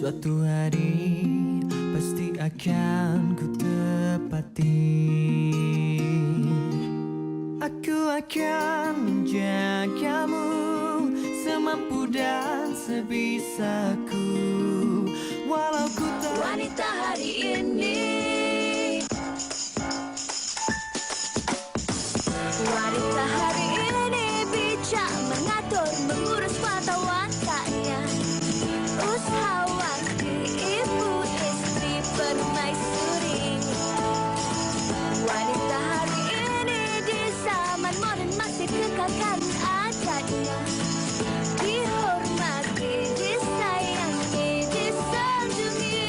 Suatu hari pasti akan ku tepati. Aku akan menjagamu semampu dan sebisaku. Walau ku tak wanita hari ini, wanita hari ini bijak mengatur, mengurus mata wataknya, usahawati, ibu istri permaisuri. Wanita hari ini di zaman modern masih kekalkan adatnya, dihormati, disayangi, disanjungi.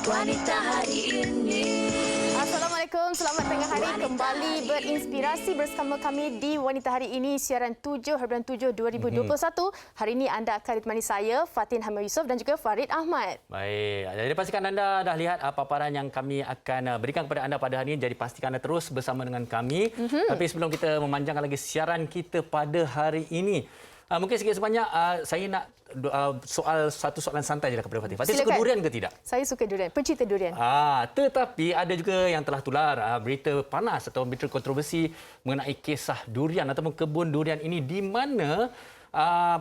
Wanita hari ini. Assalamualaikum, selamat tengah hari. Kembali berinspirasi bersama kami di Wanita Hari Ini, siaran 7 bulan 7 2021. Hari ini anda akan ditemani saya, Fatin Hamid Yusof dan juga Farid Ahmad. Baik, jadi pastikan anda dah lihat paparan yang kami akan berikan kepada anda pada hari ini. Jadi pastikan anda terus bersama dengan kami. Tapi sebelum kita memanjangkan lagi siaran kita pada hari ini, mungkin sikit sebanyak saya nak satu soalan santai je kepada Fatih. Fatih suka durian ke tidak? Saya suka durian, pencinta durian. Tetapi ada juga yang telah tular berita panas atau berita kontroversi mengenai kisah durian ataupun kebun durian ini, di mana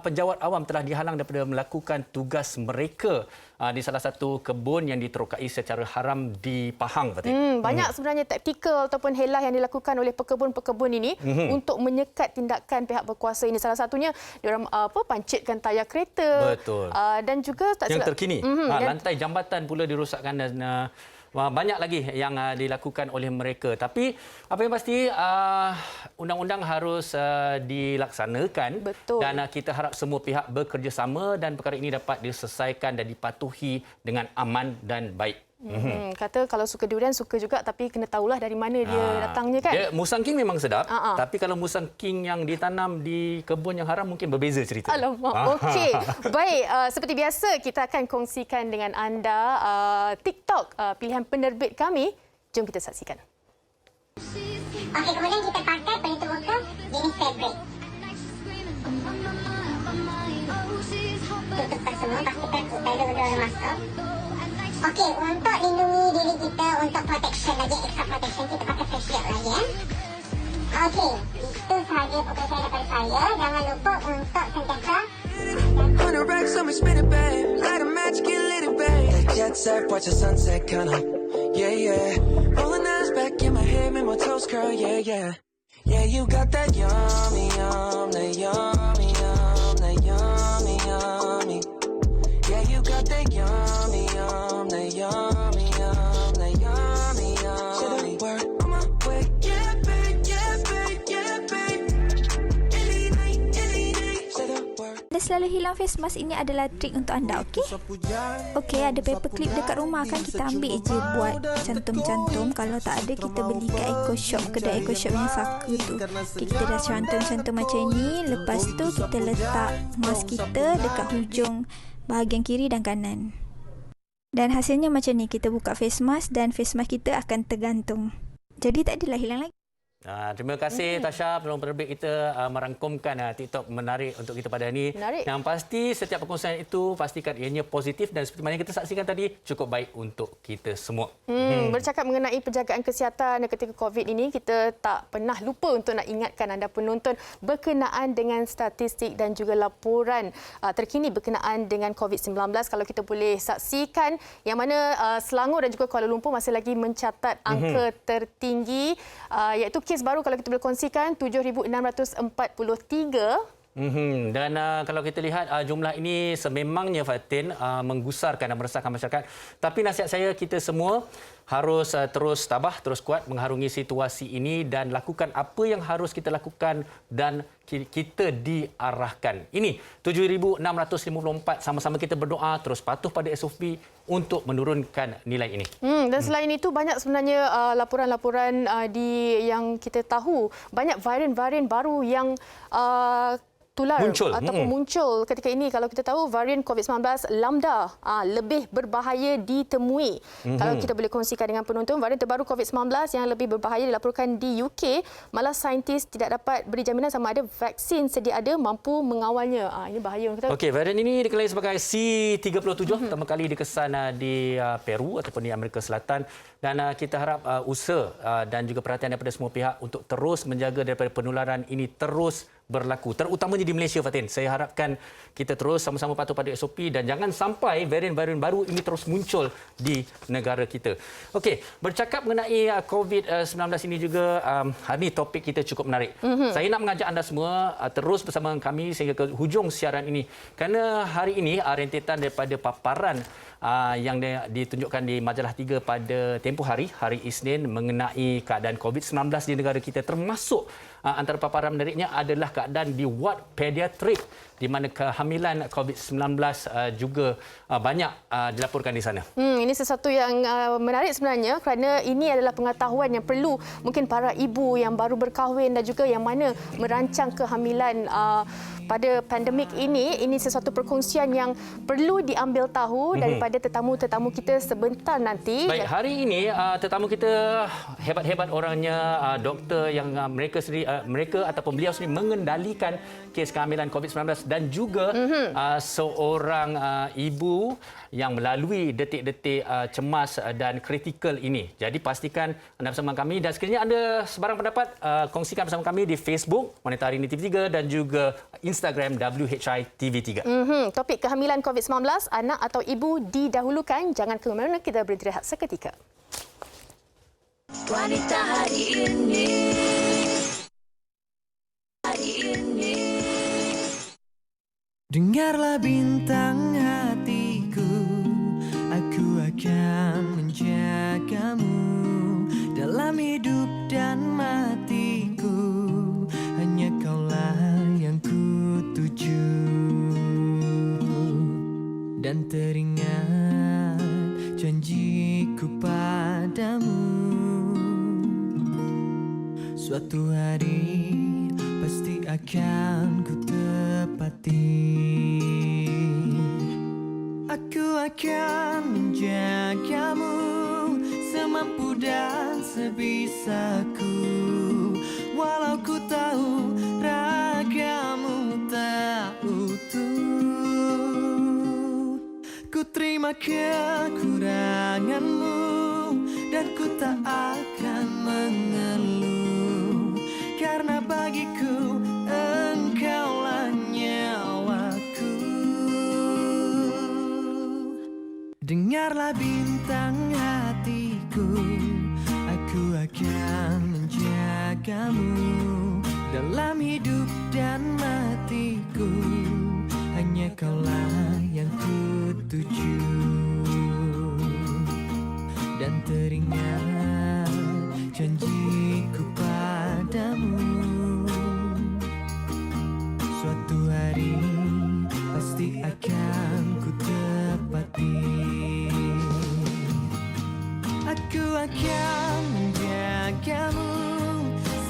penjawat awam telah dihalang daripada melakukan tugas mereka di salah satu kebun yang diterokai secara haram di Pahang. Banyak sebenarnya taktikal ataupun helah yang dilakukan oleh pekebun-pekebun ini untuk menyekat tindakan pihak berkuasa ini. Salah satunya diorang pancitkan tayar kereta. Betul. Dan juga tak yang silap, terkini lantai jambatan pula dirosakkan dan banyak lagi yang dilakukan oleh mereka. Tapi apa yang pasti undang-undang harus dilaksanakan. Betul. Dan kita harap semua pihak bekerjasama dan perkara ini dapat diselesaikan dan dipatuhi dengan aman dan baik. Kata kalau suka durian, suka juga, tapi kena tahulah dari mana dia datangnya kan. Musang king memang sedap, tapi kalau musang king yang ditanam di kebun yang haram mungkin berbeza cerita. Alamak, okey. Baik, seperti biasa kita akan kongsikan dengan anda TikTok pilihan penerbit kami. Jom kita saksikan. Okey, kemudian kita pakai penutup muka jenis fabric. Tutupkan semua, pastikan udara masuk. Okey, untuk lindungi diri kita, untuk protection lagi, extra protection, kita pakai face shield lagi ya. Okey, itu sahaja pekerjaan daripada saya. Jangan lupa untuk sentiasa 100 racks on me, spin it, babe. Light a match, get lit, babe. Jet set, watch the sunset, kinda. Yeah, yeah. Rolling eyes back in my head, make my toes curl, yeah, yeah. Yeah, you got that yummy, that yummy, that yummy, yummy. Yeah, you got that yummy, that yummy, that yummy, yummy. Say the word on my way, yeah, babe, yeah, babe, yeah, babe. Any night, say the word. Anda selalu hilang face mask, ini adalah trik untuk anda, okey? Okey, ada paper clip dekat rumah kan, kita ambil je buat cantum-cantum. Kalau tak ada, kita beli kat Eco Shop, kedai Eco Shop yang saka tu. Okay, kita dah cantum-cantum macam ni. Lepas tu kita letak mask kita dekat hujung bahagian kiri dan kanan. Dan hasilnya macam ni, kita buka face mask dan face mask kita akan tergantung. Jadi tak adalah hilang lagi. Terima kasih Tasha, penolong penerbit kita merangkumkan TikTok menarik untuk kita pada hari ini. Menarik. Yang pasti setiap perkongsian itu pastikan ianya positif dan seperti mana kita saksikan tadi, cukup baik untuk kita semua. Bercakap mengenai penjagaan kesihatan ketika COVID ini, kita tak pernah lupa untuk nak ingatkan anda penonton berkenaan dengan statistik dan juga laporan terkini berkenaan dengan COVID-19. Kalau kita boleh saksikan, yang mana Selangor dan juga Kuala Lumpur masih lagi mencatat angka tertinggi, iaitu kes baru kalau kita boleh kongsikan 7,643. Dan kalau kita lihat jumlah ini sememangnya Fatin menggusarkan dan meresahkan masyarakat. Tapi nasihat saya, kita semua harus terus tabah, terus kuat mengharungi situasi ini dan lakukan apa yang harus kita lakukan dan kita diarahkan. Ini 7,654, sama-sama kita berdoa, terus patuh pada SOP untuk menurunkan nilai ini. Dan selain itu, banyak sebenarnya laporan-laporan yang kita tahu, banyak varian-varian baru yang tular Muncul. ataupun muncul ketika ini. Kalau kita tahu varian COVID-19 Lambda lebih berbahaya ditemui. Kalau kita boleh kongsikan dengan penonton, varian terbaru COVID-19 yang lebih berbahaya dilaporkan di UK, malah saintis tidak dapat beri jaminan sama ada vaksin sedia ada mampu mengawalnya. Ini bahaya. Okey, varian ini dikenali sebagai C37, pertama kali dikesan di Peru ataupun di Amerika Selatan, dan kita harap usaha dan juga perhatian daripada semua pihak untuk terus menjaga daripada penularan ini terus berlaku, terutamanya di Malaysia, Fatin. Saya harapkan kita terus sama-sama patuh pada SOP dan jangan sampai varian-varian baru ini terus muncul di negara kita. Okey, bercakap mengenai COVID-19 ini juga, hari ini topik kita cukup menarik. Saya nak mengajak anda semua terus bersama kami sehingga ke hujung siaran ini. Kerana hari ini rentetan daripada paparan yang ditunjukkan di Majalah 3 pada tempoh hari Isnin mengenai keadaan COVID-19 di negara kita, termasuk antara paparan menariknya adalah keadaan di ward pediatrik di mana kehamilan COVID-19 juga banyak dilaporkan di sana. Ini sesuatu yang menarik sebenarnya kerana ini adalah pengetahuan yang perlu mungkin para ibu yang baru berkahwin dan juga yang mana merancang kehamilan pada pandemik ini. Ini sesuatu perkongsian yang perlu diambil tahu daripada tetamu-tetamu kita sebentar nanti. Baik, hari ini tetamu kita hebat-hebat orangnya, doktor yang mereka ataupun beliau sendiri mengendalikan kes kehamilan COVID-19 dan juga seorang ibu yang melalui detik-detik cemas dan kritikal ini. Jadi pastikan anda bersama kami dan sekiranya anda sebarang pendapat, kongsikan bersama kami di Facebook Wanita Hari Ini TV3 dan juga Instagram WHI TV3. Topik kehamilan COVID-19, anak atau ibu didahulukan. Jangan ke mana-mana, kita berhenti rehat seketika. Wanita hari ini. Dengarlah bintang hatiku, aku akan menjagamu dalam hidup dan matiku. Hanya kaulah yang ku tuju. Dan teringat janjiku padamu, suatu hari pasti akan ku tepati. Aku akan menjagamu semampu dan sebisaku, walau ku tahu ragamu tak utuh. Ku terima kekuranganmu dan ku tak akan mengeluh, karena bagiku engkaulah nyawaku. Dengarlah bintang hatiku, aku akan menjagamu dalam hidup dan matiku. Hanya kaulah yang ku tuju. Dan teringat janjiku padamu, suatu hari pasti akan ku tepati. Aku akan menjagamu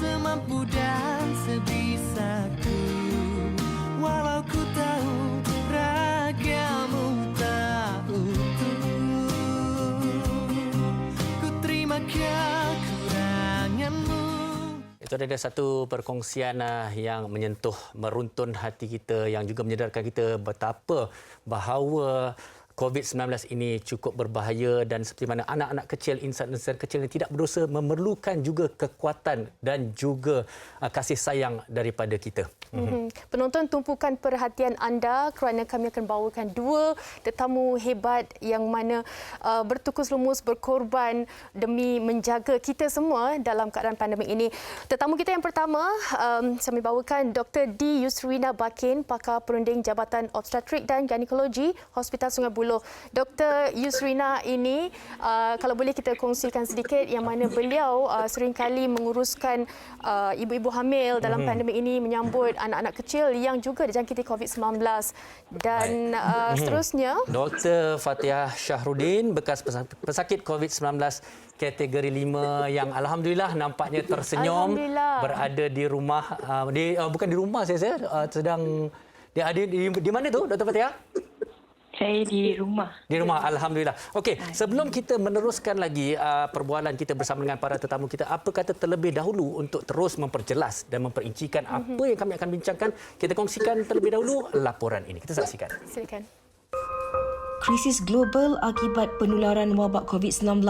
semampu dan sebisaku, walau ku tahu ragamu tak utuh. Ku terima kekuranganmu. Itu ada satu perkongsian yang menyentuh, meruntun hati kita, yang juga menyedarkan kita betapa bahawa COVID-19 ini cukup berbahaya dan seperti mana anak-anak kecil, insan-insan kecil yang tidak berdosa memerlukan juga kekuatan dan juga kasih sayang daripada kita. Penonton, tumpukan perhatian anda kerana kami akan bawakan dua tetamu hebat yang mana bertukus lumus berkorban demi menjaga kita semua dalam keadaan pandemik ini. Tetamu kita yang pertama, kami bawakan Dr. D. Yusrina Bakin, pakar perunding Jabatan Obstetrik dan Ginekologi Hospital Sungai Buloh Dr. Yusrina ini, kalau boleh kita kongsikan sedikit yang mana beliau seringkali menguruskan ibu-ibu hamil dalam pandemik ini, menyambut anak-anak kecil yang juga dijangkiti COVID-19 dan seterusnya. Dr. Fatihah Syahrudin, bekas pesakit COVID-19 kategori 5 yang alhamdulillah nampaknya tersenyum, berada di rumah, bukan di rumah saya sedang dia ada di mana tu Dr. Fatihah? Saya di rumah. Di rumah, alhamdulillah. Okey, sebelum kita meneruskan lagi perbualan kita bersama dengan para tetamu kita, apa kata terlebih dahulu untuk terus memperjelas dan memperincikan apa yang kami akan bincangkan, kita kongsikan terlebih dahulu laporan ini. Kita saksikan. Silakan. Krisis global akibat penularan wabak COVID-19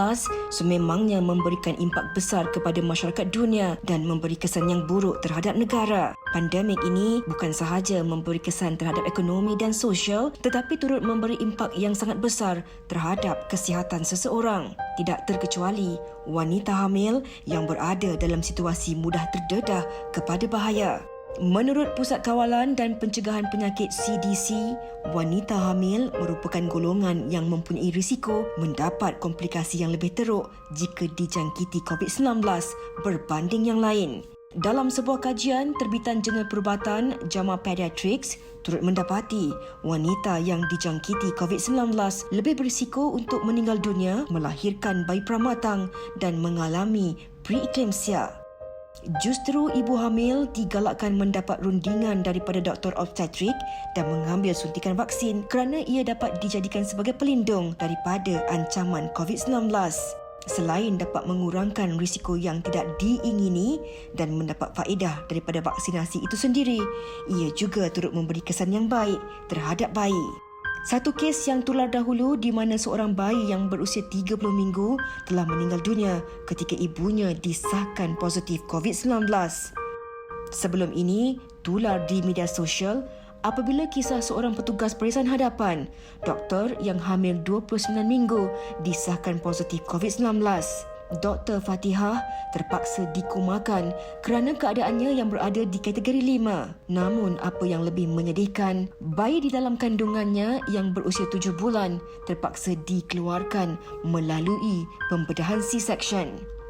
sememangnya memberikan impak besar kepada masyarakat dunia dan memberi kesan yang buruk terhadap negara. Pandemik ini bukan sahaja memberi kesan terhadap ekonomi dan sosial, tetapi turut memberi impak yang sangat besar terhadap kesihatan seseorang. Tidak terkecuali wanita hamil yang berada dalam situasi mudah terdedah kepada bahaya. Menurut Pusat Kawalan dan Pencegahan Penyakit CDC, wanita hamil merupakan golongan yang mempunyai risiko mendapat komplikasi yang lebih teruk jika dijangkiti COVID-19 berbanding yang lain. Dalam sebuah kajian terbitan Jurnal Perubatan JAMA Pediatrics turut mendapati wanita yang dijangkiti COVID-19 lebih berisiko untuk meninggal dunia, melahirkan bayi pramatang dan mengalami preeclampsia. Justru ibu hamil digalakkan mendapat rundingan daripada doktor obstetrik dan mengambil suntikan vaksin kerana ia dapat dijadikan sebagai pelindung daripada ancaman COVID-19. Selain dapat mengurangkan risiko yang tidak diingini dan mendapat faedah daripada vaksinasi itu sendiri, ia juga turut memberi kesan yang baik terhadap bayi. Satu kes yang tular dahulu di mana seorang bayi yang berusia 30 minggu telah meninggal dunia ketika ibunya disahkan positif COVID-19. Sebelum ini, tular di media sosial apabila kisah seorang petugas barisan hadapan, doktor yang hamil 29 minggu disahkan positif COVID-19. Dr. Fatihah terpaksa dikomakan kerana keadaannya yang berada di kategori 5. Namun apa yang lebih menyedihkan, bayi di dalam kandungannya yang berusia 7 bulan terpaksa dikeluarkan melalui pembedahan C-section.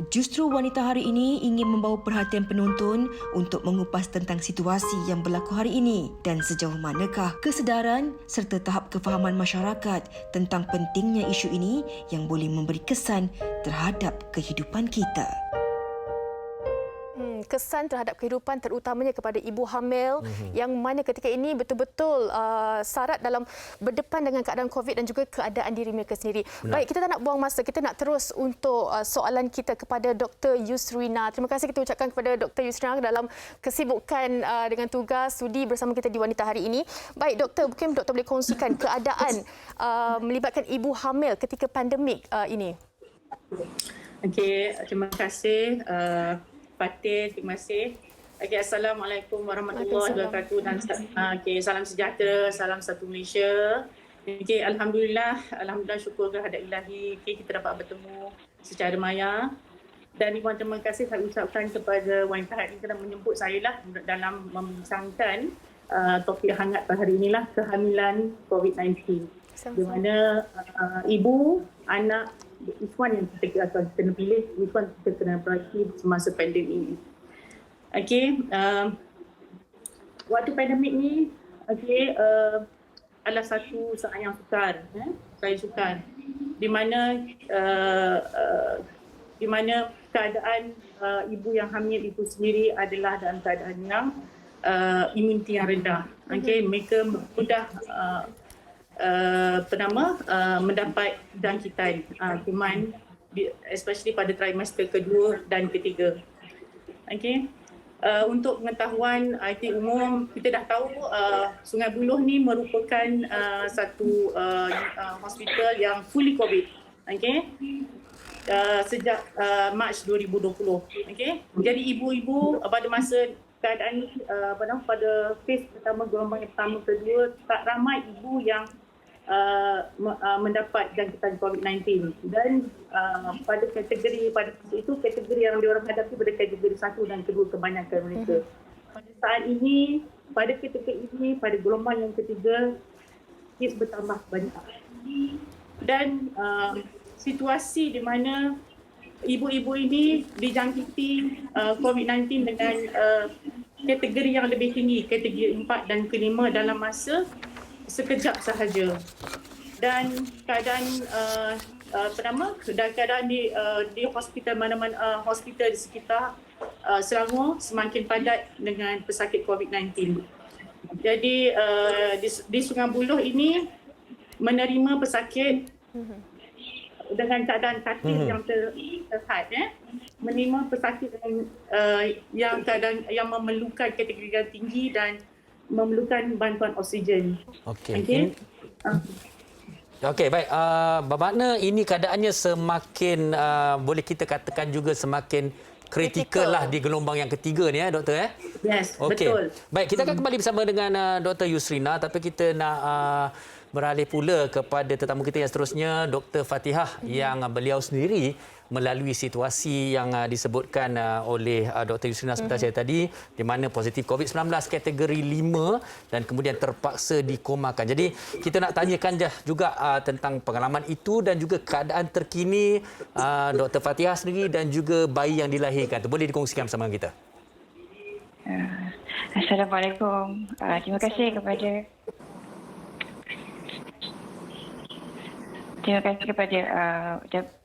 Justru wanita hari ini ingin membawa perhatian penonton untuk mengupas tentang situasi yang berlaku hari ini dan sejauh manakah kesedaran serta tahap kefahaman masyarakat tentang pentingnya isu ini yang boleh memberi kesan terhadap kehidupan kita. Kesan terhadap kehidupan terutamanya kepada ibu hamil yang mana ketika ini betul-betul syarat dalam berdepan dengan keadaan COVID dan juga keadaan diri mereka sendiri. Benar. Baik, kita tak nak buang masa, kita nak terus untuk soalan kita kepada Dr. Yusrina. Terima kasih kita ucapkan kepada Dr. Yusrina dalam kesibukan dengan tugas sudi bersama kita di Wanita hari ini. Baik, Doktor, mungkin Doktor boleh kongsikan keadaan melibatkan ibu hamil ketika pandemik ini. Okey, terima kasih. Fatih, terima kasih. Okay, Assalamualaikum warahmatullahi wabarakatuh dan salam sejahtera, salam satu Malaysia. Okay, Alhamdulillah syukur kehadirat Ilahi. Okay, kita dapat bertemu secara maya. Dan terima kasih saya ucapkan kepada wanita hari ini kerana menyebut saya lah dalam membincangkan topik hangat pada hari inilah kehamilan COVID-19. Di mana ibu, anak, which one yang kita kena pilih, which one kita kena perhati semasa pandemik ini. Okey, waktu pandemik ni, adalah satu saat yang sukar, saya sukar, di mana keadaan ibu yang hamil itu sendiri adalah dalam keadaan yang imuniti yang rendah. Okey, mereka mudah mendapat jangkitan kuman, especially pada trimester kedua dan ketiga. Okey. Untuk pengetahuan umum, kita dah tahu Sungai Buloh ni merupakan satu hospital yang fully COVID. Okey. Sejak Mac 2020. Okey. Jadi ibu-ibu pada masa keadaan ni pada phase pertama, gelombang yang pertama, kedua, tak ramai ibu yang mendapat jangkitan COVID-19 dan pada itu kategori yang diorang hadapi pada kategori 1 dan kedua kebanyakan mereka. Pada saat ini, pada ketika ini, pada gelombang yang ketiga, kes bertambah banyak. Dan situasi di mana ibu-ibu ini dijangkiti COVID-19 dengan kategori yang lebih tinggi, kategori 4 dan ke-5 dalam masa sekejap sahaja. Dan keadaan keadaan di hospital mana-mana, hospital di sekitar Selangor semakin padat dengan pesakit COVID-19. Jadi di Sungai Buloh ini menerima pesakit dengan keadaan katil yang terhad, menerima pesakit yang keadaan yang memerlukan kategori yang tinggi dan memerlukan bantuan oksigen. Okey. Okey, baik. Bermakna ini keadaannya semakin boleh kita katakan juga semakin kritikal lah di gelombang yang ketiga ni, doktor. Yes, okay. Betul. Baik, kita akan kembali bersama dengan Dr. Yusrina, tapi kita nak beralih pula kepada tetamu kita yang seterusnya, Dr. Fatihah, yang beliau sendiri melalui situasi yang disebutkan oleh Dr. Yusrina sebentar saya tadi, di mana positif COVID-19 kategori 5 dan kemudian terpaksa dikomakan. Jadi kita nak tanyakan juga tentang pengalaman itu dan juga keadaan terkini Dr. Fatihah sendiri dan juga bayi yang dilahirkan. Boleh dikongsikan bersama kita. Assalamualaikum. Terima kasih kepada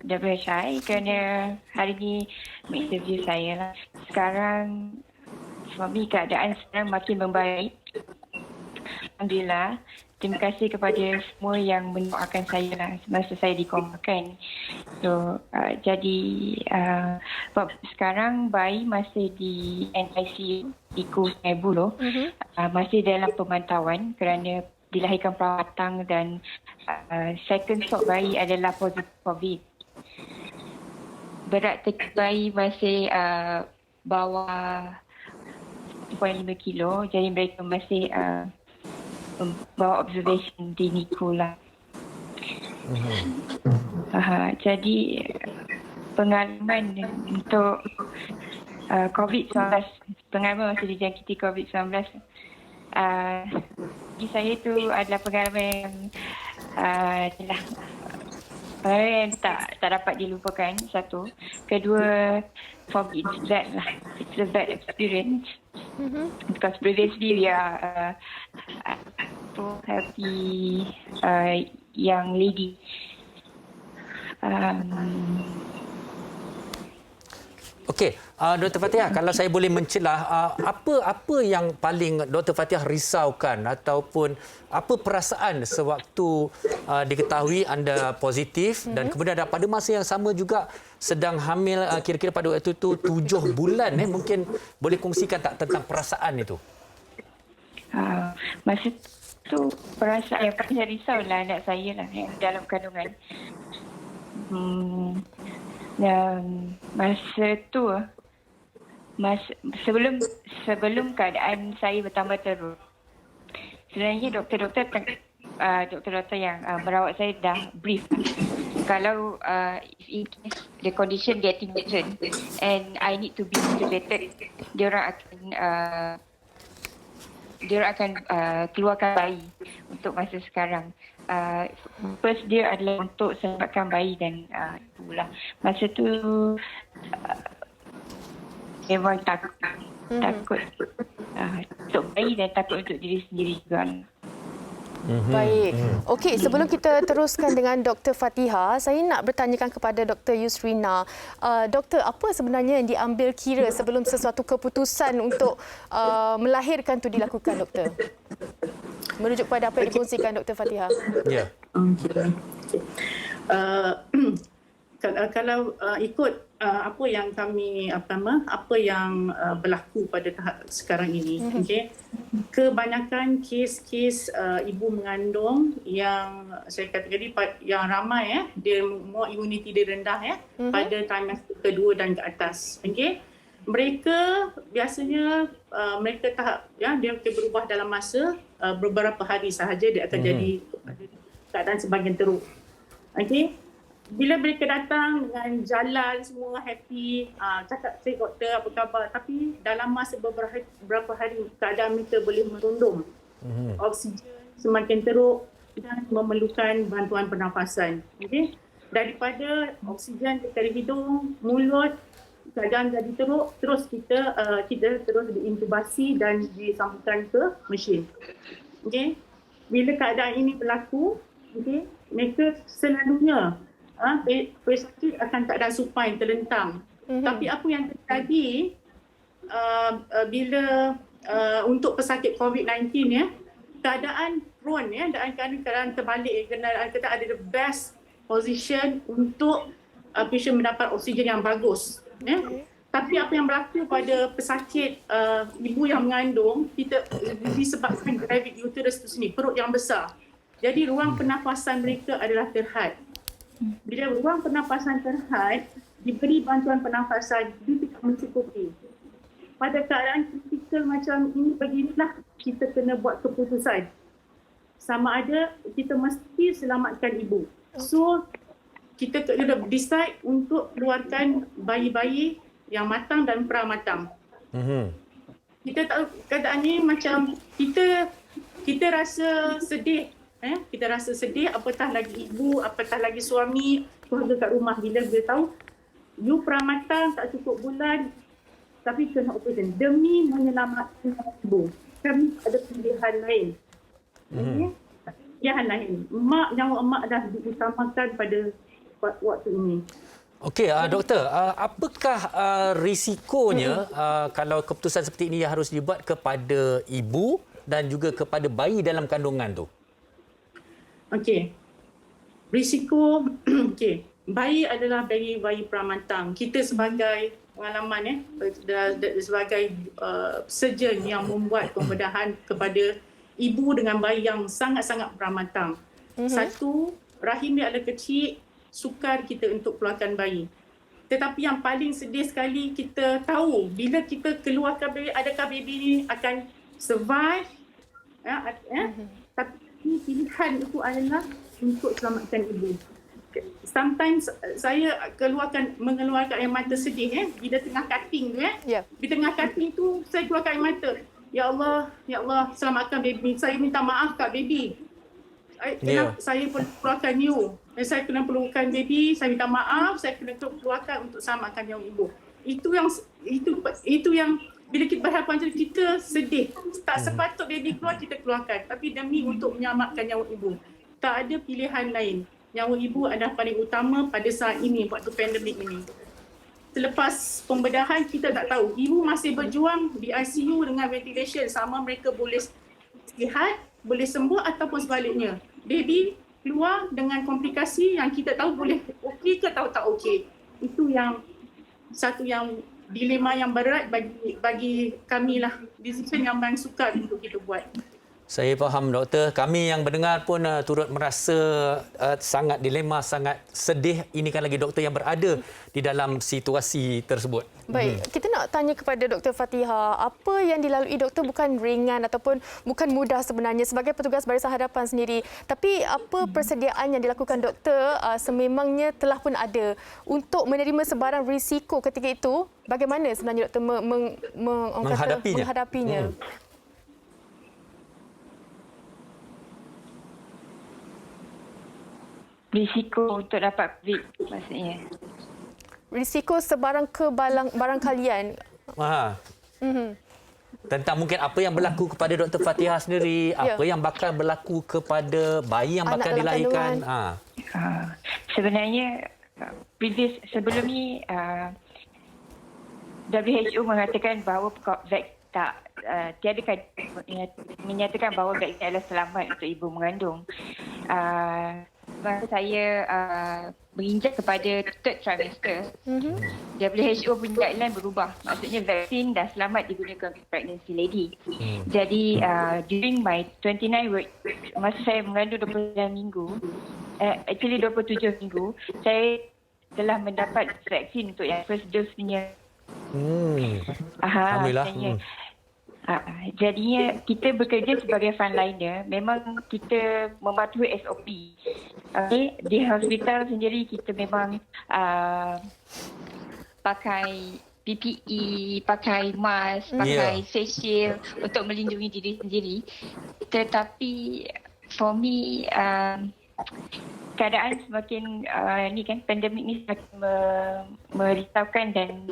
WHI kerana hari ini menginterview saya lah. Sekarang suami keadaan sekarang makin membaik. Alhamdulillah. Terima kasih kepada semua yang mendoakan saya lah semasa saya dikomakan. So, sekarang bayi masih di NICU Iku Sungai Buloh. Masih dalam pemantauan kerana dilahirkan perawatan dan second shock bayi adalah positif COVID. Berat terkini bayi masih bawah 1.5 kilo, jadi mereka masih bawa observation di NICU lah. Jadi pengalaman untuk COVID-19, pengalaman masih dijangkiti COVID-19, bagi saya itu adalah pengalaman yang tak dapat dilupakan, satu. Kedua, for me it's a bad experience. Because previously we are so happy young lady. Okey, Dr. Fatihah, kalau saya boleh mencelah, apa yang paling Dr. Fatihah risaukan ataupun apa perasaan sewaktu diketahui anda positif dan kemudian pada masa yang sama juga sedang hamil, kira-kira pada waktu itu 7 bulan, mungkin boleh kongsikan tak tentang perasaan itu? Masa tu perasaan yang paling saya risau lah anak saya lah yang dalam kandungan. Dan masa tu sebelum keadaan saya bertambah teruk, sebenarnya doktor yang merawat saya dah brief kalau if the condition getting worsen and I need to be intubated, diorang akan keluarkan bayi untuk masa sekarang. First dia adalah untuk selamatkan bayi dan itulah. Masa tu memang takut untuk bayi dan takut untuk diri sendiri juga. Baik. Okey, sebelum kita teruskan dengan Dr. Fatihah, saya nak bertanyakan kepada Dr. Yusrina. Doktor, apa sebenarnya yang diambil kira sebelum sesuatu keputusan untuk melahirkan itu dilakukan, doktor? Merujuk pada apa yang dikongsikan Dr. Fatihah. Ya. Kalau ikut apa yang berlaku pada tahap sekarang ini, kebanyakan kes-kes ibu mengandung yang saya kata tadi yang ramai dia more immunity dia rendah pada trimester kedua dan ke atas. Mereka biasanya mereka tahap dia akan berubah dalam masa beberapa hari sahaja, dia akan jadi keadaan semakin teruk. Bila mereka datang dengan jalan semua happy, cakap saya doktor apa khabar, tapi dalam masa beberapa hari keadaan mereka boleh merundum. Oksigen semakin teruk, dan memerlukan bantuan pernafasan. Okey. Daripada oksigen dari hidung, mulut, keadaan jadi teruk, terus kita terus diintubasi dan disambungkan ke mesin. Okey. Bila keadaan ini berlaku, okey, mereka selalunya pesakit akan keadaan supine, terlentang. Tapi apa yang terjadi bila untuk pesakit COVID-19 keadaan prone keadaan terbalik, kita ada the best position untuk patient mendapat oksigen yang bagus. Tapi apa yang berlaku pada pesakit ibu yang mengandung, kita disebabkan gravid uterus tu sini, perut yang besar. Jadi ruang pernafasan mereka adalah terhad. Bila ruang pernafasan terhad, diberi bantuan pernafasan, dia tidak mencukupi. Pada keadaan kritikal macam ini, beginilah kita kena buat keputusan. Sama ada kita mesti selamatkan ibu. So, kita kena decide untuk keluarkan bayi-bayi yang matang dan pramatang. Kita tahu keadaan ni macam kita rasa sedih. Kita rasa sedih, apatah lagi ibu, apatah lagi suami, keluarga kat rumah bila dia tahu you pramatang tak cukup bulan tapi kena operasi demi menyelamatkan ibu. Kami ada pilihan lain. Pilihan lain. Nyawa emak dah diutamakan pada waktu ini. Okey, doktor, apakah risikonya kalau keputusan seperti ini harus dibuat kepada ibu dan juga kepada bayi dalam kandungan tu? Okey. Risiko okey. Bayi adalah bayi pramatang. Kita sebagai pengalaman sebagai surgeon yang membuat pembedahan kepada ibu dengan bayi yang sangat-sangat pramatang. Satu, rahim dia ada kecil, sukar kita untuk keluarkan bayi. Tetapi yang paling sedih sekali, kita tahu bila kita keluarkan baby, adakah baby ni akan survive? Tapi pilihan itu adalah untuk selamatkan ibu. Sometimes saya mengeluarkan air mata sedih bila tengah cutting tu Bila tengah cutting tu saya keluarkan air mata. Ya Allah, selamatkan baby. Saya minta maaf kat baby. Saya perlu keluarkan you. Saya kena perlukan baby, saya minta maaf, saya kena keluarkan untuk selamatkan nyawa ibu. Itu yang bila kita berhadapan macam kita sedih. Tak sepatut baby keluar, kita keluarkan. Tapi demi untuk menyelamatkan nyawa ibu. Tak ada pilihan lain. Nyawa ibu adalah paling utama pada saat ini, waktu pandemik ini. Selepas pembedahan, kita tak tahu. Ibu masih berjuang di ICU dengan ventilation. Sama mereka boleh sihat, boleh sembuh ataupun sebaliknya. Baby keluar dengan komplikasi yang kita tahu boleh okey ke tahu tak okey. Itu yang satu yang dilema yang berat bagi kami lah. Decision yang paling sukar untuk kita buat. Saya faham, doktor. Kami yang mendengar pun turut merasa sangat dilema, sangat sedih. Ini kan lagi doktor yang berada di dalam situasi tersebut. Baik, kita nak tanya kepada Dr. Fatihah, apa yang dilalui doktor bukan ringan ataupun bukan mudah sebenarnya sebagai petugas barisan hadapan sendiri. Tapi apa persediaan yang dilakukan doktor sememangnya telah pun ada untuk menerima sebarang risiko ketika itu? Bagaimana sebenarnya doktor menghadapinya? Risiko untuk dapat COVID maksudnya. Risiko sebarang barangkalian. Tentang mungkin apa yang berlaku kepada Dr. Fatihah sendiri, apa yang bakal berlaku kepada bayi yang bakal dilahirkan. Sebenarnya sebelum ni WHO mengatakan bahawa tiada menyatakan bahawa vaksin adalah selamat untuk ibu mengandung. Masa saya berinjak kepada third trimester, WHO punya guideline berubah. Maksudnya vaksin dah selamat digunakan untuk pregnancy lady. Jadi during my 29 week, masa saya mengandung 29 minggu, actually 27 minggu, saya telah mendapat vaksin untuk yang first dose punya. Alhamdulillah. Jadinya kita bekerja sebagai frontliner, memang kita mematuhi SOP. Di hospital sendiri kita memang pakai PPE, pakai mask, pakai face shield untuk melindungi diri sendiri. Tetapi for me, keadaan semakin ni kan, pandemik ni semakin merisaukan dan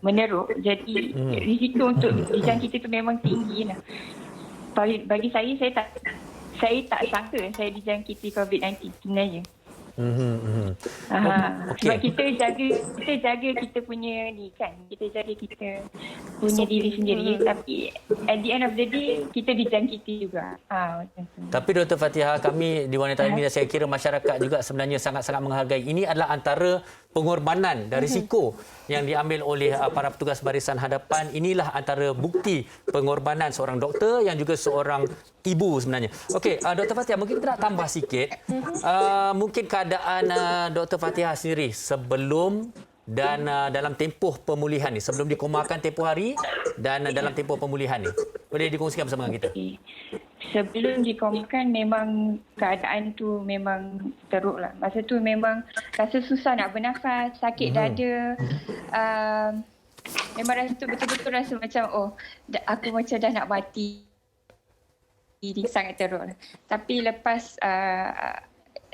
meneruk. Jadi risiko untuk dijangkiti itu memang tinggi lah. Bagi saya tak sangka saya dijangkiti COVID-19 sebenarnya. Sebab kita jaga kita punya ni kan, kita jaga kita punya diri sendiri, tapi at the end of the day kita dijangkiti juga. Macam tu. Tapi Dr. Fatihah, kami di Wanita Ilmiah, saya kira masyarakat juga sebenarnya sangat-sangat menghargai. Ini adalah antara pengorbanan dan risiko yang diambil oleh para petugas barisan hadapan. Inilah antara bukti pengorbanan seorang doktor yang juga seorang ibu sebenarnya. Okey, Dr. Fatihah, mungkin kita nak tambah sikit. Mungkin keadaan Dr. Fatihah sendiri sebelum dan dalam tempoh pemulihan ni, sebelum dikomakan tempoh hari dan dalam tempoh pemulihan ni. Boleh dikongsikan bersama dengan kita? Okay. Sebelum dikomakan memang keadaan tu memang teruk lah. Masa tu memang rasa susah nak bernafas, sakit dada. Memang rasa tu betul-betul rasa macam aku macam dah nak mati. Ini sangat teruk lah. Tapi lepas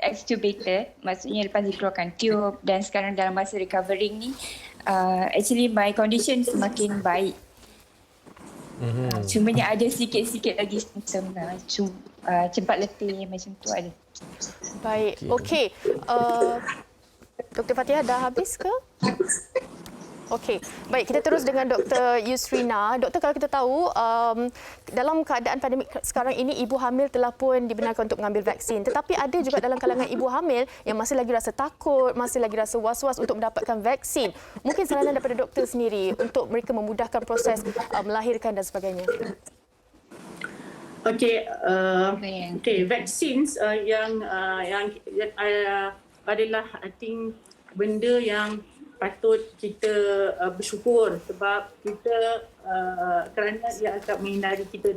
extubated, maksudnya lepas dikeluarkan tube dan sekarang dalam masa recovering ni, actually my condition semakin baik. Cumanya ada sikit-sikit lagi symptom lah. Cepat letih macam tu ada. Baik. Okey. Dr. Fatihah dah habis ke? Okey. Baik, kita terus dengan Dr. Yusrina. Doktor, kalau kita tahu dalam keadaan pandemik sekarang ini, ibu hamil telah pun dibenarkan untuk mengambil vaksin. Tetapi ada juga dalam kalangan ibu hamil yang masih lagi rasa takut, masih lagi rasa was-was untuk mendapatkan vaksin. Mungkin saranan daripada doktor sendiri untuk mereka memudahkan proses melahirkan dan sebagainya. Okey, vaksin yang adalah I think benda yang patut kita bersyukur sebab kita kerana ia akan menghindari kita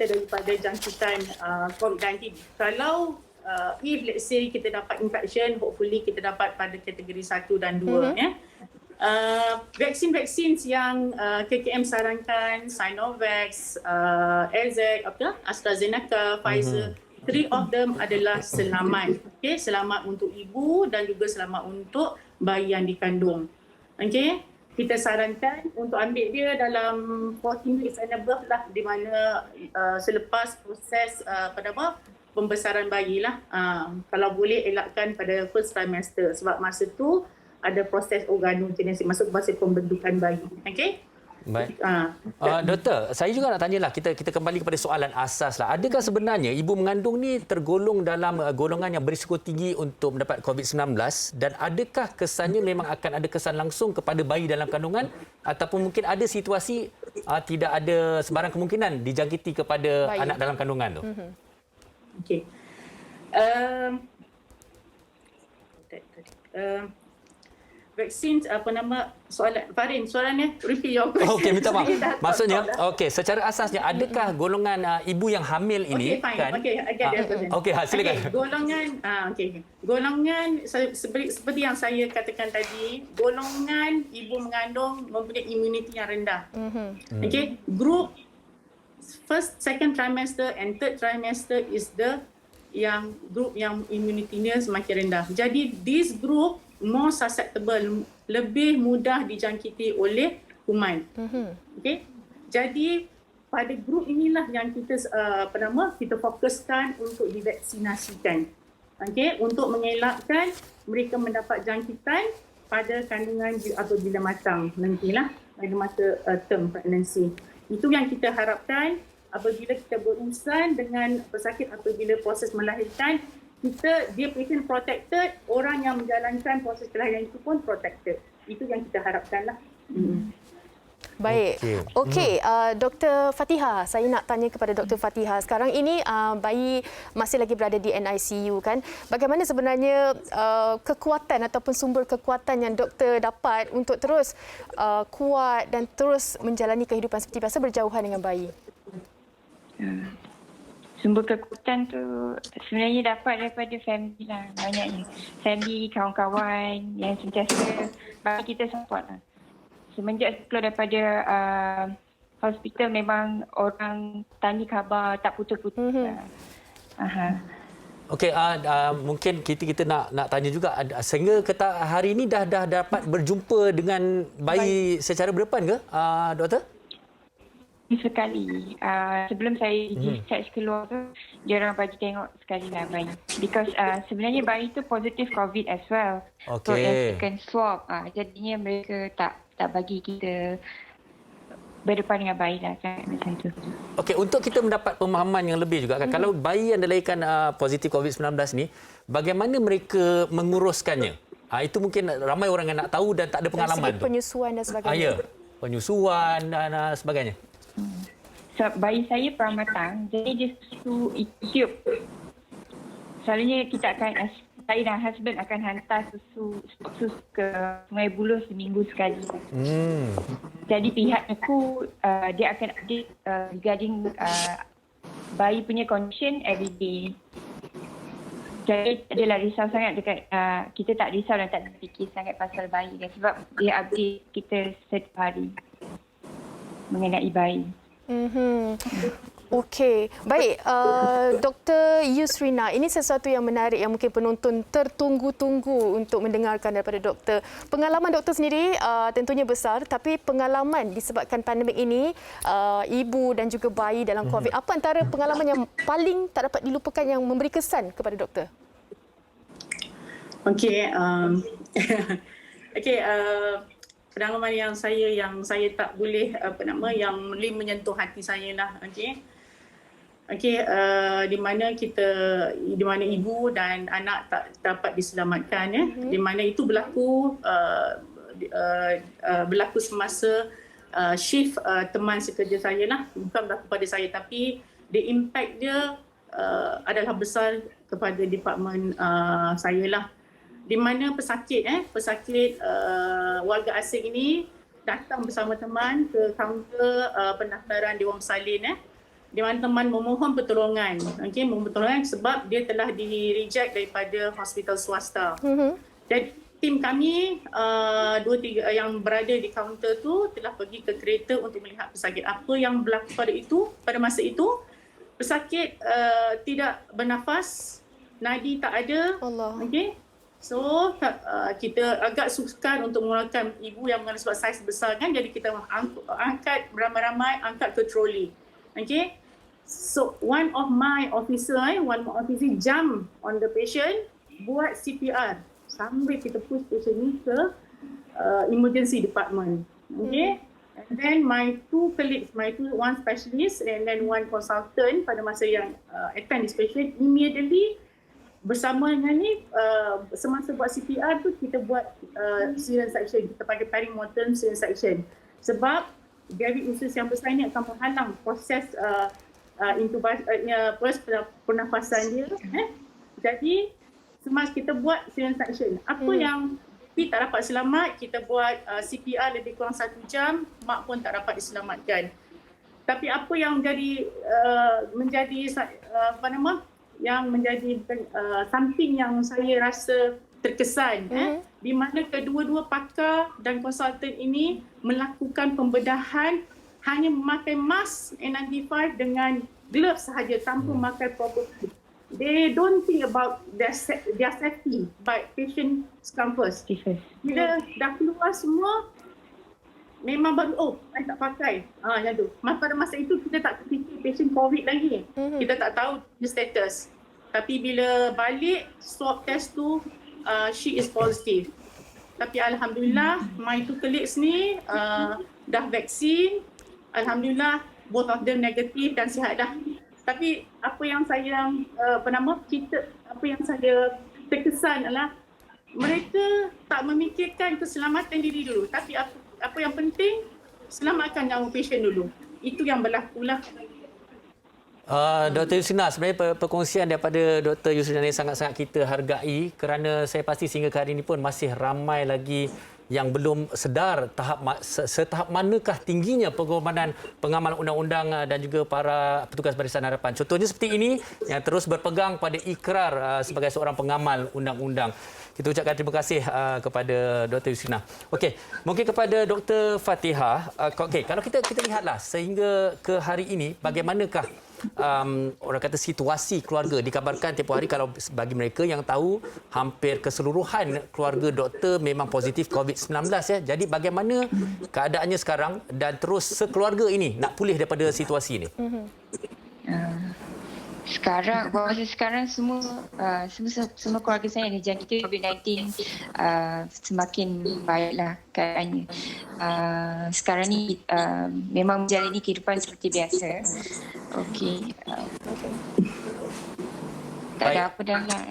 daripada jangkitan COVID-19. Kalau if let's say kita dapat infection, hopefully kita dapat pada kategori 1 dan 2 ya. Vaksin-vaksin yang KKM sarankan, Sinovac, AstraZeneca, Pfizer, 3 of them adalah selamat. Okay? Selamat untuk ibu dan juga selamat untuk bayi yang dikandung. Okay? Kita sarankan untuk ambil dia dalam 14 weeks and above lah, di mana selepas proses pembesaran bayi lah. Kalau boleh elakkan pada first trimester sebab masa tu ada proses organogenesis, masuk proses pembentukan bayi. Okay? Baik. Doktor, saya juga nak tanyalah, kita kembali kepada soalan asas lah. Adakah sebenarnya ibu mengandung ni tergolong dalam golongan yang berisiko tinggi untuk mendapat COVID-19 dan adakah kesannya memang akan ada kesan langsung kepada bayi dalam kandungan ataupun mungkin ada situasi tidak ada sebarang kemungkinan dijangkiti kepada bayi anak dalam kandungan tu? Okey. Vaksin soalan Farin, soalannya repeat your question. Okey, minta maaf. Maksudnya secara asasnya adakah golongan ibu yang hamil ini kan? Okey, silakan. Golongan seperti yang saya katakan tadi, golongan ibu mengandung mempunyai imuniti yang rendah. Okey, group first, second trimester and third trimester is group yang imunitinya semakin rendah. Jadi this group more susceptible, lebih mudah dijangkiti oleh kuman. Okay? Jadi pada grup inilah yang kita kita fokuskan untuk divaksinasikan. Okay? Untuk mengelakkan mereka mendapat jangkitan pada kandungan apabila matang nantilah pada masa term pregnancy. Itu yang kita harapkan apabila kita berurusan dengan pesakit apabila proses melahirkan, dia patient protected, orang yang menjalankan proses kelahiran itu pun protected. Itu yang kita harapkanlah. Baik. Okey, Dr. Fatihah, saya nak tanya kepada Dr. Fatihah. Sekarang ini bayi masih lagi berada di NICU kan. Bagaimana sebenarnya kekuatan ataupun sumber kekuatan yang doktor dapat untuk terus kuat dan terus menjalani kehidupan seperti biasa berjauhan dengan bayi? Sumber kekuatan tu sebenarnya dapat daripada family lah, banyaknya. Family, kawan-kawan yang sentiasa bagi kita support lah. Semenjak keluar daripada hospital memang orang tanya khabar tak putus-putus. Okey, mungkin kita nak tanya juga, sehingga hari ini dah dapat berjumpa dengan bayi secara berdepan ke, doktor? Sekali. Sebelum saya discharge keluar tu, dia orang bagi tengok sekali lah bayi. Because sebenarnya bayi tu positif COVID as well. So, second swab. Jadinya mereka tak bagi kita berdepan dengan bayi lah kan, macam tu. Okey, untuk kita mendapat pemahaman yang lebih juga kan, kalau bayi yang dilahirkan positif COVID-19 ni, bagaimana mereka menguruskannya? Itu mungkin ramai orang yang nak tahu dan tak ada pengalaman tu. Penyusuan dan sebagainya. Ya, penyusuan dan sebagainya. So, bayi saya pramatang, jadi dia susu tiup. Selalunya kita akan, saya dan husband akan hantar susu ke Sungai Buloh seminggu sekali. Jadi pihak aku, dia akan update regarding bayi punya condition every day. Jadi tak adalah risau sangat dekat, kita tak risau dan tak fikir sangat pasal bayi kan, sebab dia update kita setiap hari mengenai bayi. Okey, baik. Dr. Yusrina, ini sesuatu yang menarik yang mungkin penonton tertunggu-tunggu untuk mendengarkan daripada doktor. Pengalaman doktor sendiri tentunya besar, tapi pengalaman disebabkan pandemik ini, ibu dan juga bayi dalam COVID, apa antara pengalaman yang paling tak dapat dilupakan yang memberi kesan kepada doktor? Okey, pengalaman yang saya tak boleh yang boleh menyentuh hati saya lah. Di mana ibu dan anak tak dapat diselamatkan ya. Di mana itu berlaku semasa shift teman sekerja saya lah, bukan berlaku pada saya, tapi the impact dia adalah besar kepada departmen saya lah. Di mana pesakit warga asing ini datang bersama teman ke kaunter pendaftaran Dewan Bersalin di mana teman memohon pertolongan, sebab dia telah di-reject daripada hospital swasta. Jadi tim kami 2-3 yang berada di kaunter tu telah pergi ke kereta untuk melihat pesakit. Apa yang berlaku pada masa itu, pesakit tidak bernafas, nadi tak ada. So, kita agak sukar untuk mengeluarkan ibu yang mengalami sebab saiz besar kan, jadi kita angkat beramai-ramai, angkat ke troli. So, one of my officer jump on the patient, buat CPR sambil kita push patient ni ke emergency department. And then my two colleagues, one specialist and then one consultant pada masa yang attend this patient, immediately bersama dengan ni, semasa buat CPR tu kita buat cesarean section, kita panggil perimortem cesarean section, sebab dari usus yang besar ni akan menghalang proses proses pernafasan dia. Jadi semasa kita buat cesarean section, apa yang tak dapat selamat, kita buat CPR lebih kurang 1 jam, mak pun tak dapat diselamatkan. Tapi apa yang menjadi something yang saya rasa terkesan, di mana kedua-dua pakar dan konsultan ini melakukan pembedahan hanya memakai mask N95 dengan gloves sahaja tanpa memakai proper food. They don't think about their safety, but patient come first. Bila dah keluar semua, memang baru, saya tak pakai. Macam tu. Pada masa itu, kita tak fikir patient COVID lagi. Kita tak tahu the status. Tapi bila balik, swab test tu, she is positive. Tapi Alhamdulillah, my two colleagues ni dah vaksin. Alhamdulillah, both of them negatif dan sihat dah. Tapi apa yang saya terkesan adalah mereka tak memikirkan keselamatan diri dulu. Tapi apa yang penting, selamatkan nyawa pasien dulu. Itu yang berlaku lah. Dr. Yusrina, sebenarnya perkongsian daripada Dr. Yusrina ini sangat-sangat kita hargai, kerana saya pasti sehingga ke hari ini pun masih ramai lagi yang belum sedar setahap manakah tingginya pengorbanan pengamal undang-undang dan juga para petugas Barisan Harapan. Contohnya seperti ini yang terus berpegang pada ikrar sebagai seorang pengamal undang-undang. Kita ucapkan terima kasih kepada Dr. Yusrina. Okey, mungkin kepada Dr. Fatihah. Okey, kalau kita lihatlah sehingga ke hari ini bagaimanakah orang kata situasi keluarga. Dikabarkan tempoh hari kalau bagi mereka yang tahu hampir keseluruhan keluarga doktor memang positif COVID-19 ya. Jadi bagaimana keadaannya sekarang dan terus sekeluarga ini nak pulih daripada situasi ini? Sekarang semua keluarga saya yang dijangkiti COVID-19 semakin baiklah keadaannya. Sekarang ni memang menjalani kehidupan seperti biasa. Okey. Tak ada apa dah lah.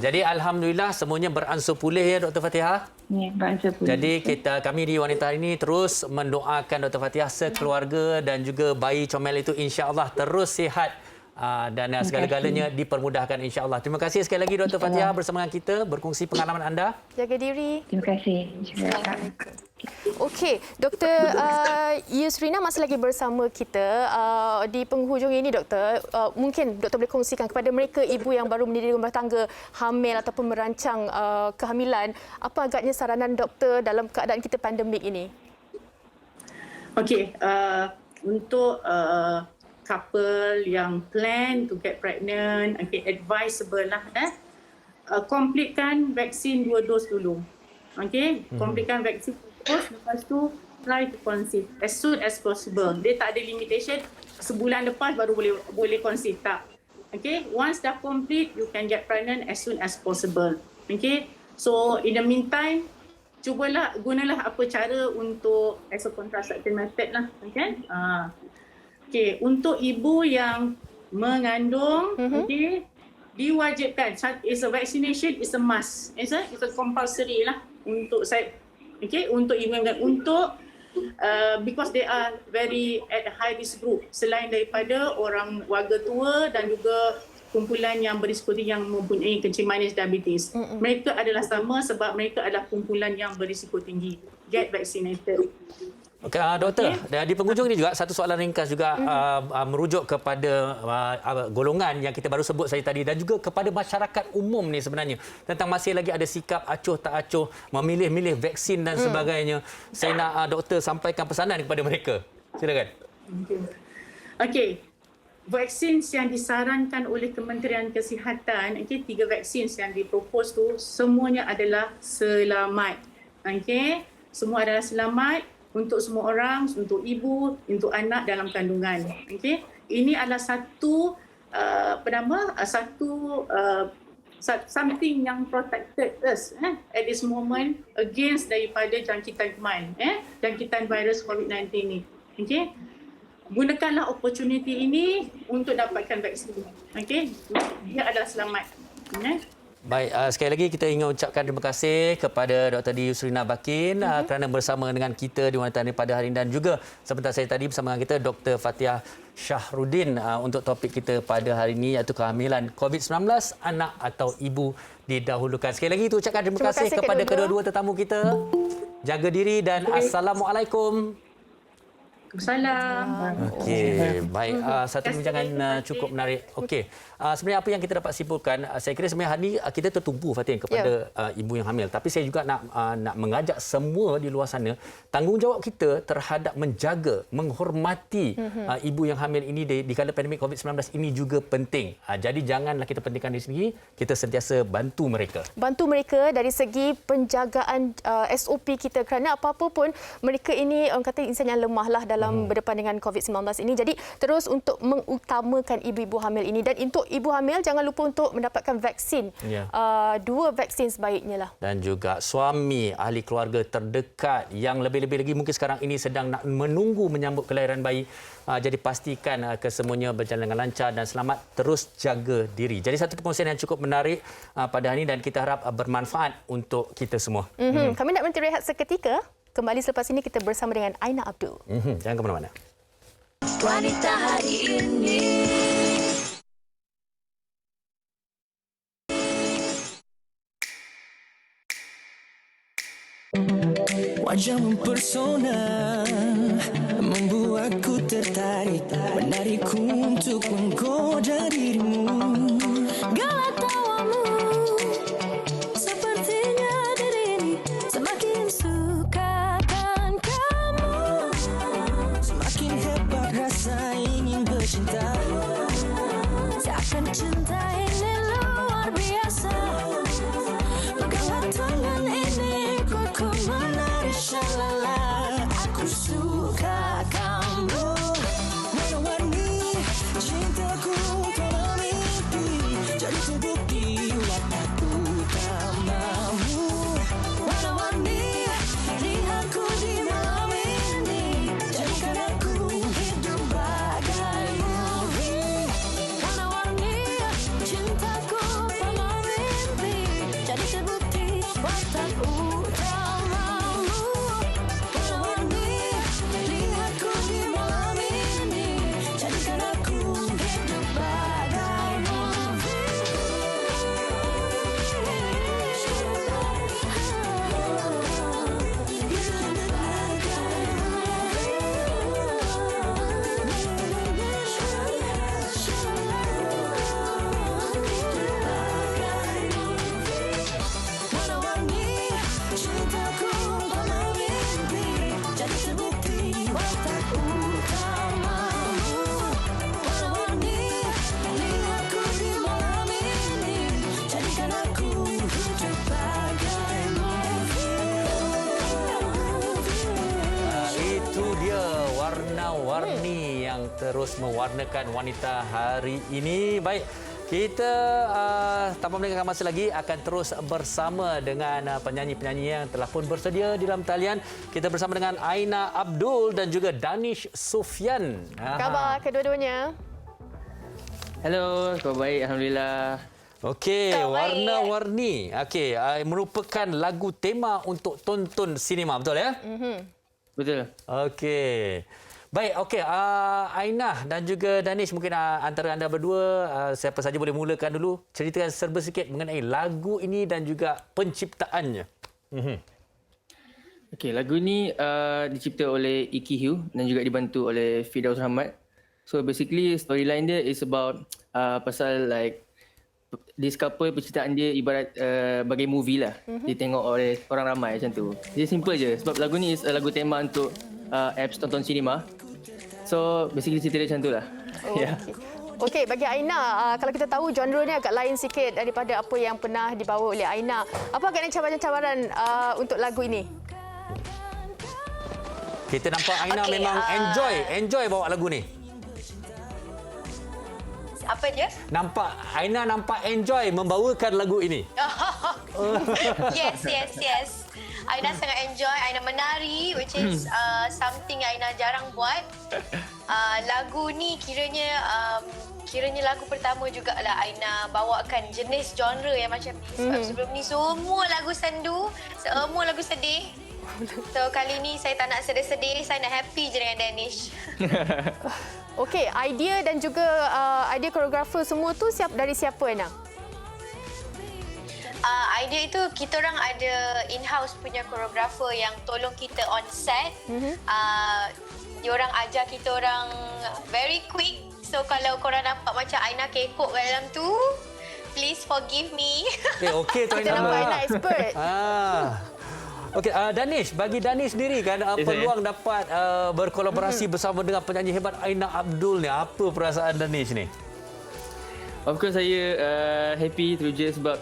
Jadi alhamdulillah semuanya beransur pulih ya Dr. Fatihah. Ya, beransur pulih. Jadi kami di Wanita Hari ini terus mendoakan Dr. Fatihah sekeluarga dan juga bayi comel itu insya-Allah terus sihat. Dan segala-galanya dipermudahkan insya-Allah. Terima kasih sekali lagi Dr. Fatihah bersama dengan kita berkongsi pengalaman anda. Jaga diri. Terima kasih. Okey, Dr. Yusrina masih lagi bersama kita. Di penghujung ini Doktor, mungkin Doktor boleh kongsikan kepada mereka ibu yang baru mendiri rumah tangga, hamil ataupun merancang kehamilan, apa agaknya saranan Doktor dalam keadaan kita pandemik ini? Okey, untuk couple yang plan to get pregnant, advisable lah completekan vaksin 2 dos dulu. Completekan vaksin 2 dos, lepas tu try to conceive as soon as possible. Dia tak ada limitation sebulan lepas baru boleh conceive, tak. Once dah complete, you can get pregnant as soon as possible. So in the meantime, gunalah apa cara untuk as a contraceptive method lah. Untuk ibu yang mengandung, diwajibkan. Is a vaccination is a must. It's a compulsory lah untuk saya. Untuk ibu yang mengandung, because they are very at high risk group. Selain daripada orang warga tua dan juga kumpulan yang berisiko tinggi yang mempunyai kencing manis diabetes. Mereka adalah sama sebab mereka adalah kumpulan yang berisiko tinggi. Get vaccinated. Okey, Doktor, di penghujung ini juga satu soalan ringkas juga merujuk kepada golongan yang kita baru sebut saya tadi dan juga kepada masyarakat umum ni sebenarnya tentang masih lagi ada sikap acuh tak acuh, memilih-milih vaksin dan sebagainya. Saya nak Doktor sampaikan pesanan kepada mereka. Silakan. Okey. Vaksin yang disarankan oleh Kementerian Kesihatan, 3 vaksin yang dipropos tu semuanya adalah selamat. Semua adalah selamat untuk semua orang, untuk ibu, untuk anak dalam kandungan. Ini adalah satu something yang protected us at this moment against daripada jangkitan jangkitan virus COVID-19 ni. Gunakanlah opportunity ini untuk dapatkan vaksin. Dia adalah selamat. Baik, sekali lagi kita ingin ucapkan terima kasih kepada Dr. Yusrina Bakin kerana bersama dengan kita di Wanita Hari pada hari ini dan juga sebentar saya tadi bersama dengan kita Dr. Fatihah Shahruddin untuk topik kita pada hari ini iaitu kehamilan COVID-19 anak atau ibu didahulukan. Sekali lagi kita ucapkan terima kasih kepada kedua-dua tetamu kita. Jaga diri dan Assalamualaikum. Salam. Okey, baik. Satu perbincangan cukup menarik. Okey, sebenarnya apa yang kita dapat simpulkan, saya kira sebenarnya hari ini kita tertumpu Fatin kepada ibu yang hamil. Tapi saya juga nak mengajak semua di luar sana tanggungjawab kita terhadap menjaga, menghormati ibu yang hamil ini di kala pandemik COVID-19 ini juga penting. Jadi janganlah kita pentingkan di sini, kita sentiasa bantu mereka. Bantu mereka dari segi penjagaan SOP kita kerana apa-apa pun mereka ini orang kata insan yang lemahlah dalam berdepan dengan COVID-19 ini. Jadi terus untuk mengutamakan ibu-ibu hamil ini dan untuk ibu hamil jangan lupa untuk mendapatkan vaksin. 2 vaksin sebaiknya lah. Dan juga suami, ahli keluarga terdekat yang lebih-lebih lagi mungkin sekarang ini sedang nak menunggu menyambut kelahiran bayi. Jadi pastikan kesemuanya berjalan dengan lancar dan selamat. Terus jaga diri. Jadi satu perkongsian yang cukup menarik pada hari ini dan kita harap bermanfaat untuk kita semua. Kami nak berhenti rehat seketika. Kembali selepas ini kita bersama dengan Aina Abdul. Jangan ke mana-mana. Wanita Hari Ini. wajah mempesona, membuatku tertarik, menarikku untuk menggoda dirimu. Gelak tawamu sepertinya diri ini semakin sukakan kamu. Semakin hebat rasa ingin bercinta. Takkan cinta ini luar biasa. Peganglah tangan ini, ku menarik shalala. Aku suka kamu. Warna-warni cintaku kalau mimpi, jadi terbukti watakku utamamu. Warna-warni lihatku di malam ini, jadikan aku hidup bagai movie. Warna-warni cintaku penuh mimpi, jadi terbukti watak utamamu. Warna-warni lihatku di malam ini, jadikan aku hidup bagai Warna-warni cintaku kalau mimpi, jadi terbukti watak utamamu. Warna-warni lihatku di malam ini, jadikan aku hidup bagai Itu dia warna-warni yang terus mewarnakan wanita hari ini. Baik, kita tanpa melengahkan masa lagi akan terus bersama dengan penyanyi-penyanyi yang telah pun bersedia di dalam talian. Kita bersama dengan Aina Abdul dan juga Danish Sufian. Khabar kedua-duanya? Hello, khabar baik, alhamdulillah. Okey, warna-warni. Okey, merupakan lagu tema untuk tonton sinema, betul ya? Betul. Okey. Baik, okey. Aina dan juga Danish, mungkin antara anda berdua, siapa saja boleh mulakan dulu. Ceritakan serba sikit mengenai lagu ini dan juga penciptaannya. Okey, lagu ni dicipta oleh Iki Hugh dan juga dibantu oleh Firdaus Rahmat. So basically storyline dia is about pasal like this couple, penciptaan dia ibarat bagai movie lah. Ditengok oleh orang ramai macam tu. Dia simple je sebab lagu ni is lagu tema untuk apps tonton sinema. So basically cerita dia macam tu lah. Yeah. Okey, bagi Aina, kalau kita tahu genre ni agak lain sikit daripada apa yang pernah dibawa oleh Aina. Apa agaknya cabaran-cabaran untuk lagu ini? Kita nampak Aina memang enjoy bawa lagu ni. Apa dia? Aina nampak enjoy membawakan lagu ini. Yes. Aina sangat enjoy. Aina menari, which is something Aina jarang buat. Lagu ni kiranya lagu pertama jugalah Aina bawakan jenis genre yang macam ni. Sebab sebelum ni semua lagu sendu, semua lagu sedih. So kali ni saya tak nak sedih-sedih, saya nak happy je dengan Danish. Okey, idea dan juga idea koreografer semua tu dari siapa, Aina? Idea itu kita orang ada in-house punya koreografer yang tolong kita on set. Diorang ajar kita orang very quick. So kalau korang nampak macam Aina kekok kat dalam tu, please forgive me. Okey tu Aina. Kita nampak Aina expert. Okey, Danish, bagi Danish sendiri kan peluang dapat berkolaborasi bersama dengan penyanyi hebat Aina Abdul ni, apa perasaan Danish ni? Of course saya happy teruja sebab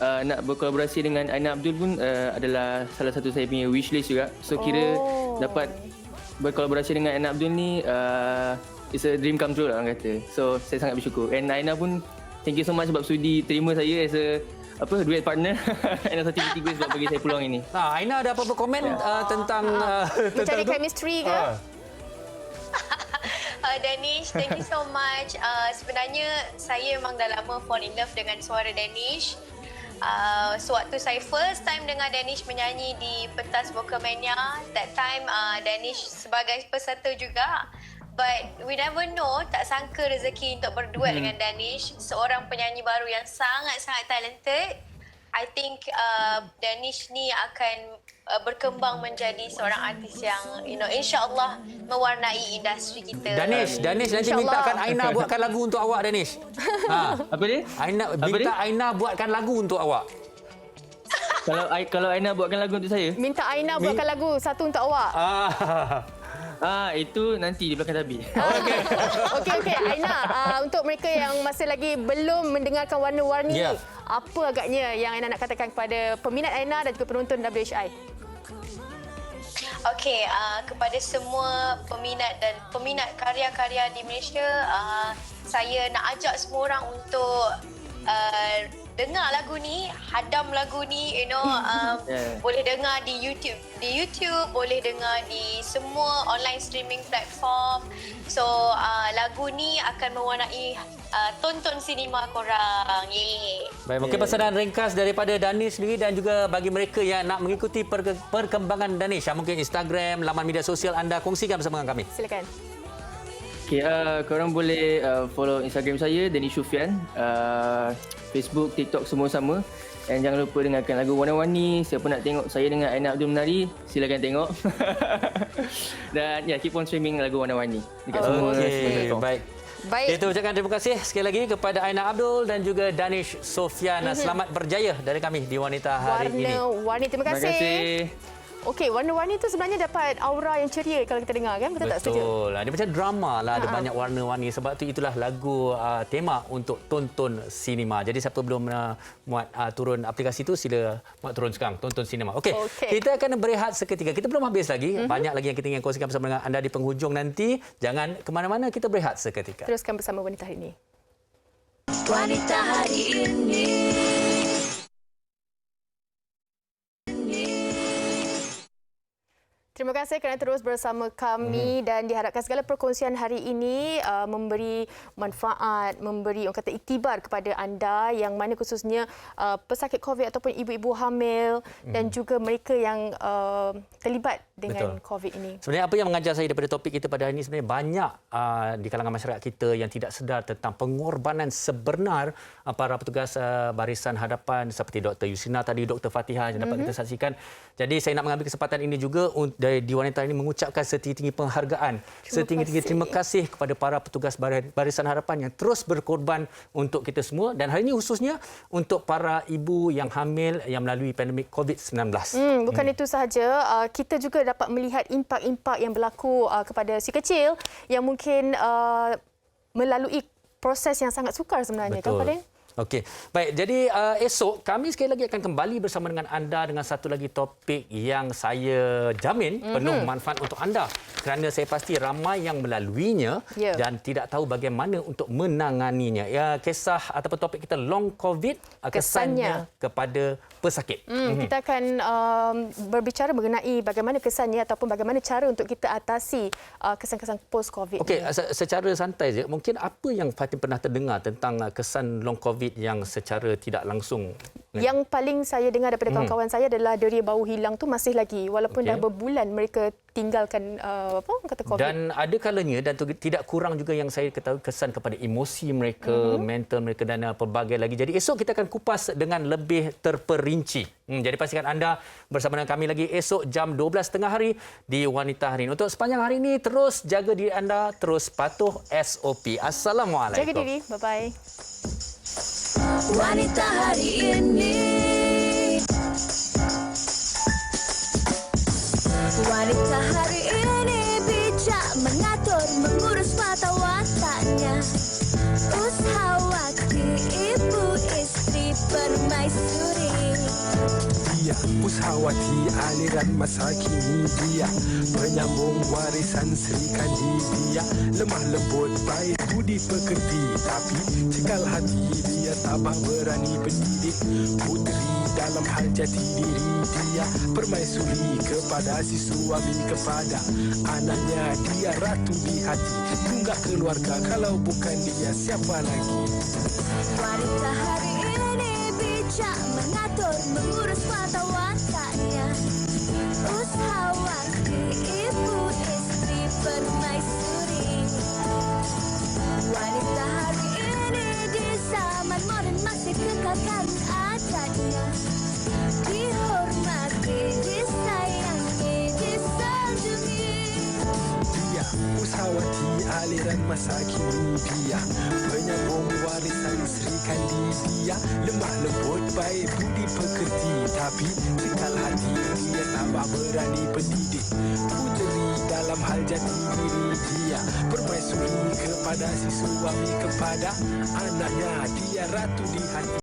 nak berkolaborasi dengan Aina Abdul pun adalah salah satu saya punya wish list juga. So kira dapat berkolaborasi dengan Aina Abdul ni it's a dream come true lah orang kata. So saya sangat bersyukur. And Aina pun thank you so much sebab sudi terima saya as a duet partner. Aina Sati Tiga sebab bagi saya peluang ini. Aina ada apa-apa komen tentang mencari chemistry ke? Danish, thank you so much. Sebenarnya saya memang dah lama fall in love dengan suara Danish. Sewaktu saya first time dengar Danish menyanyi di pentas Vocalmania, that time Danish sebagai peserta juga. But we never know, tak sangka rezeki untuk berduet dengan Danish, seorang penyanyi baru yang sangat-sangat talented. I think Danish ni akan berkembang menjadi seorang artis yang insya-Allah mewarnai industri kita. Danish nanti mintakan Aina buatkan lagu untuk awak, Danish. Apa dia? Aina buatkan lagu untuk awak. Kalau Aina buatkan lagu untuk saya? Minta Aina buatkan lagu satu untuk awak. Itu nanti di belakang tabir. Okey. Aina, untuk mereka yang masih lagi belum mendengarkan warna-warni, apa agaknya yang Aina nak katakan kepada peminat Aina dan juga penonton WHI? Okey, kepada semua peminat karya-karya di Malaysia, saya nak ajak semua orang untuk dengar lagu ni, hadam lagu ni, boleh dengar di YouTube, boleh dengar di semua online streaming platform. So, lagu ni akan mewarnai tonton sinema korang. Yeay. Baik, mungkin pesanan ringkas daripada Danish sendiri dan juga bagi mereka yang nak mengikuti perkembangan Danish, mungkin Instagram, laman media sosial anda kongsikan bersama dengan kami. Silakan. Okay, korang boleh follow Instagram saya, Danish Sufian. Facebook, TikTok semua sama. Dan jangan lupa dengarkan lagu Warna-Warni. Siapa nak tengok saya dengan Aina Abdul Menari, silakan tengok. Dan keep on streaming lagu Warna-Warni dekat semua platform. Baik. Kita ucapkan terima kasih sekali lagi kepada Aina Abdul dan juga Danish Sofian. Selamat berjaya dari kami di Wanita hari ini. Warna-Warni, terima kasih. Terima kasih. Okey, warna-warni itu sebenarnya dapat aura yang ceria kalau kita dengar, kan? Betul tak, setuju? Betul. Dia macam drama lah, ada banyak warna-warni. Sebab tu itulah lagu tema untuk tonton sinema. Jadi siapa belum muat turun aplikasi itu, sila muat turun sekarang, tonton sinema. Okey, kita akan berehat seketika. Kita belum habis lagi. Banyak lagi yang kita ingin kongsikan bersama dengan anda di penghujung nanti. Jangan ke mana-mana, kita berehat seketika. Teruskan bersama Wanita Hari Ini. Wanita Hari Ini. Terima kasih kerana terus bersama kami dan diharapkan segala perkongsian hari ini memberi manfaat, memberi orang kata iktibar kepada anda yang mana khususnya pesakit COVID ataupun ibu-ibu hamil dan juga mereka yang terlibat dengan COVID ini. Sebenarnya apa yang mengajar saya daripada topik kita pada hari ini, sebenarnya banyak di kalangan masyarakat kita yang tidak sedar tentang pengorbanan sebenar para petugas barisan hadapan seperti Dr. Yusrina tadi, Dr. Fatihah yang dapat kita saksikan. Jadi saya nak mengambil kesempatan ini juga di Wanita ini mengucapkan setinggi-tinggi penghargaan, setinggi-tinggi terima kasih kepada para petugas barisan harapan yang terus berkorban untuk kita semua dan hari ini khususnya untuk para ibu yang hamil yang melalui pandemik COVID-19. Bukan itu sahaja, kita juga dapat melihat impak-impak yang berlaku kepada si kecil yang mungkin melalui proses yang sangat sukar sebenarnya. Betul. Kan, Fadil? Okey. Baik, jadi esok kami sekali lagi akan kembali bersama dengan anda dengan satu lagi topik yang saya jamin penuh manfaat untuk anda kerana saya pasti ramai yang melaluinya dan tidak tahu bagaimana untuk menanganinya. Ya, kisah ataupun topik kita long COVID kesannya kepada pesakit. Kita akan berbicara mengenai bagaimana kesannya ataupun bagaimana cara untuk kita atasi kesan-kesan post COVID. Okey, secara santai je, mungkin apa yang Fatin pernah terdengar tentang kesan long COVID yang secara tidak langsung? Yang paling saya dengar daripada kawan-kawan saya adalah deria bau hilang tu masih lagi walaupun dah berbulan mereka tinggalkan COVID. Dan ada kalanya dan tidak kurang juga yang saya ketahui kesan kepada emosi mereka, mental mereka dan pelbagai lagi. Jadi esok kita akan kupas dengan lebih terperinci. Jadi pastikan anda bersama dengan kami lagi esok jam 12.30 hari di Wanita Hari Ini. Untuk sepanjang hari ini terus jaga diri anda, terus patuh SOP. Assalamualaikum. Jaga diri. Bye-bye. Wanita Hari Ini. Wanita hari ini bijak mengatur, mengurus mata wataknya. Ushawati, ibu istri permaisuri. Dia Ushawati, aliran masa kini dia penyambung warisan Sri Kandi. Dia lemah lembut, baik budi pekerti, tapi cekal hati dia tabah berani pendidik putri dalam hal jati diri. Dia permaisuri kepada si suami, kepada anaknya. Dia ratu di hati, tunggak keluarga, kalau bukan dia siapa lagi? Wanita hari ini bijak mengatur, mengurus mata wataknya. Ushawati, ibu istri permaisuri. Wanita hari ini di zaman modern masih kekalkan adatnya. Usahawati aliran masa kini dia, penyambung warisan Sri Kandidia. Lemah lembut baik budi pekerti, tapi cekal hati dia tabah berani pendidik. Puteri dalam hal jati diri dia, permaisuri kepada si suami, kepada anaknya dia ratu di hati.